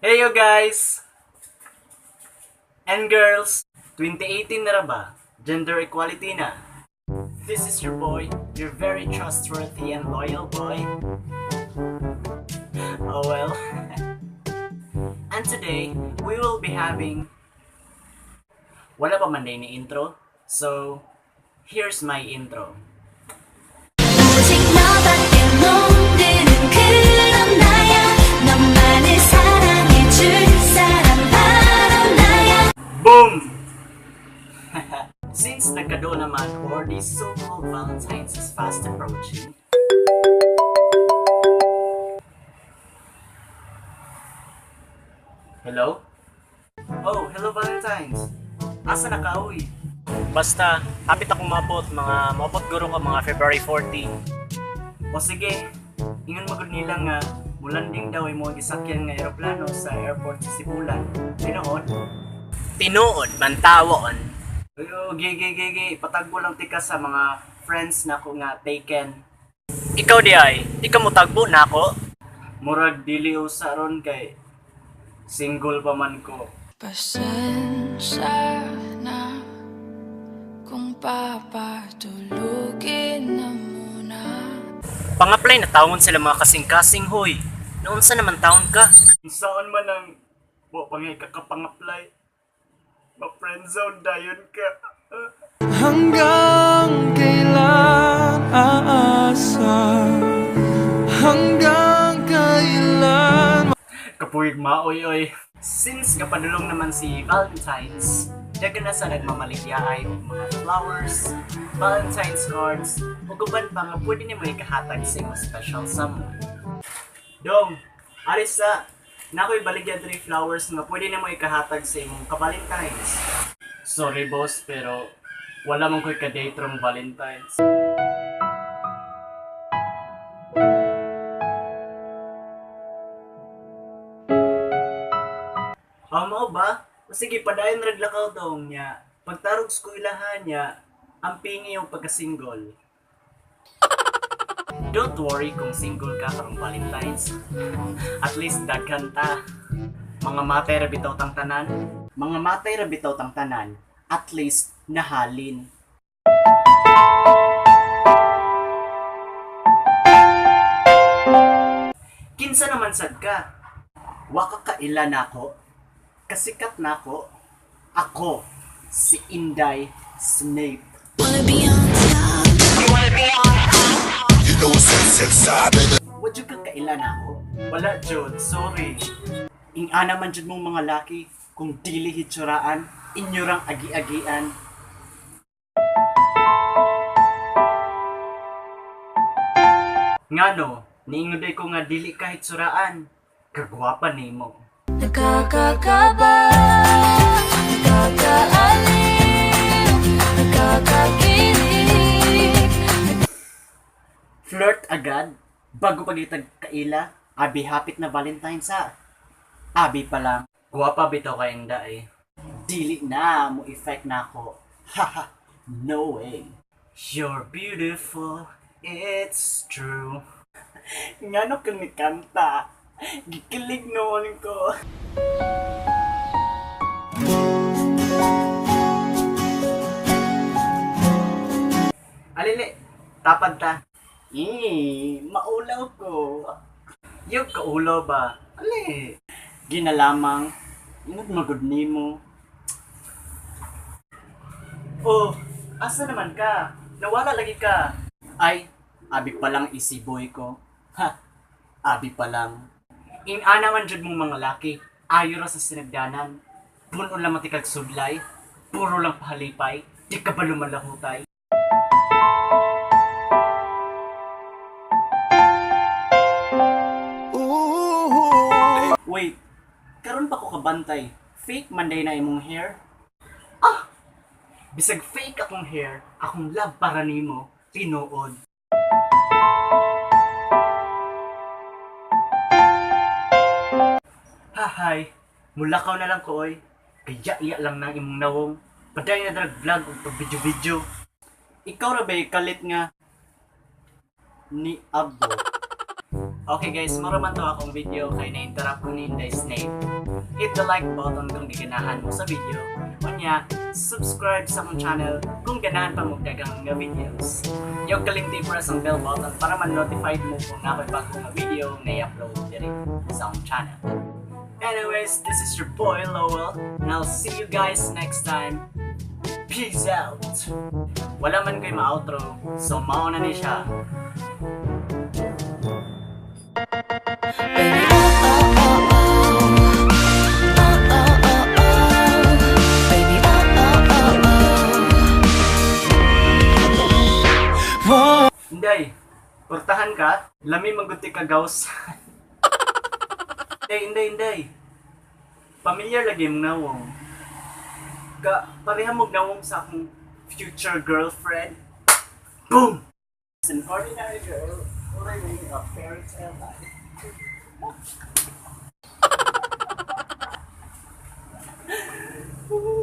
Hey you guys! And girls, 2018 na ra ba? Gender equality na. This is your boy, your very trustworthy and loyal boy. Oh well. And today, we will be having... Wala pa man din ni intro? So, here's my intro. 오직 너밖에 놈들은 그런 나야 너만을 사랑해줄 사람 바로 나야 Boom! Since nagkado naman or the so-called Valentine's is fast approaching, hello? Oh, hello Valentine's! Asa na ka, uy? Basta, hapit akong mabot, mabot guro ka mga February 14. O sige, ingon magod nila nga, mulanding daw ay mga gisakyan nga aeroplano sa airport sa Sibulan. Tinood? Tinuod, mantawon. Uyo, gigi, patagbo lang tika sa mga friends na ko nga taken. Ikaw di ay, di ka mo tagbo na ako? Murag dili usa ron kay single pa man ko. Pasensya na kung papatulugin na muna. Pang-apply na taon sila mga kasing-kasing hoy. Noon sa naman taon ka? Saan man ang pangay ka kapang-apply? Ma-friendzone dayon ka. Hanggang kailan aasa? Hanggang kailan? Kapuyig maoy-oy. Since kapadulong naman si Valentine's, dagan na sa nagmamaligyaay o mga flowers, Valentine's cards, o guban pa nga pwede niyo may kahatag sa mga special someone. Dong, Arisa, na ako'y baligyan 3 flowers nga pwede niyo may kahatag sa imong ka-Valentine's. Sorry boss, pero wala mong ko'y ka-date rong Valentine's. Mao ba? O sige, padayon raglakaw dong niya. Pagtarog ko ilahan niya, ang pingi yung pagka-single. Don't worry kung single ka karong Valentine's. At least daghan ta. Mga matay ra bitaw tang tanan. Mga matay ra bitaw tang tanan. At least nahalin. Kinsa naman sad ka? Waka kaila nako. Kasikat na ako. Ako, si Inday Snape. Wanna be on top Wad yung kakailan ako? Wala, Jod. Sorry. Ing-ana man dyan mong mga laki kung dili hitsuraan, inyurang agi-agian. Ngano, niinguday ko nga dili ka hitsuraan. Kagwapa nimo. Nakakakaba, nakakaaliw, nakakakilig. Flirt agad, bago pagitag kaila, abi hapit na Valentine's ha. Abi pa lang, guwapa bitaw ka inda eh. Dili na mo effect na ako. Haha, no way. You're beautiful, it's true. Ngano kang nikanta, gikilig noon ko. Alili, tapad ta. Maulaw ko. Yung kaulaw ba? Ali, ginalamang, ingat magod nimo. Oh, asa naman ka? Nawala lagi ka. Ay, abi pa lang isiboy ko. Ha, abi pa lang. Ing-ana man jud mong mga laki, ayo ra sa sinagdanan. Puno lang matikag sudlay, puro lang pahalipay, di ka ba lumalahutay? Wait, karon pa ko kabantay. Fake manday na imong hair? Ah! Bisag fake akong hair, akong love para nimo, tinuod. Hahay, mulakaw na lang ko oy. Kaya lang nang imong nawong. Paday na drag vlog o pag-video-video. Ikaw ra ba'y kalit nga ni Abo? Okay guys, maraman to akong video kay na-interrupt ko ni Inday Snake. Hit the like button kung di ganahan mo sa video. Unya, subscribe sa akong channel kung ganahan pa mo dagang nga videos. Yung kalimti press ang bell button para man-notified mo kung nakoy bagong nga video na i-upload diri sa akong channel. Anyways, this is your boy Lowell, and I'll see you guys next time. Peace out! Wala man ko'y ma-outro, so mauna ni siya. Baby, oh, oh, oh, oh. Oh, oh, oh, oh. Baby, oh, oh, oh, oh. Inday, portahan ka? Lami maguti ka gaws. Inday. Pamilyar lagi mong nawong. Pareha mong nawong sa akong future girlfriend. Boom! It's an ordinary girl, or a fairy tale life. Ooh.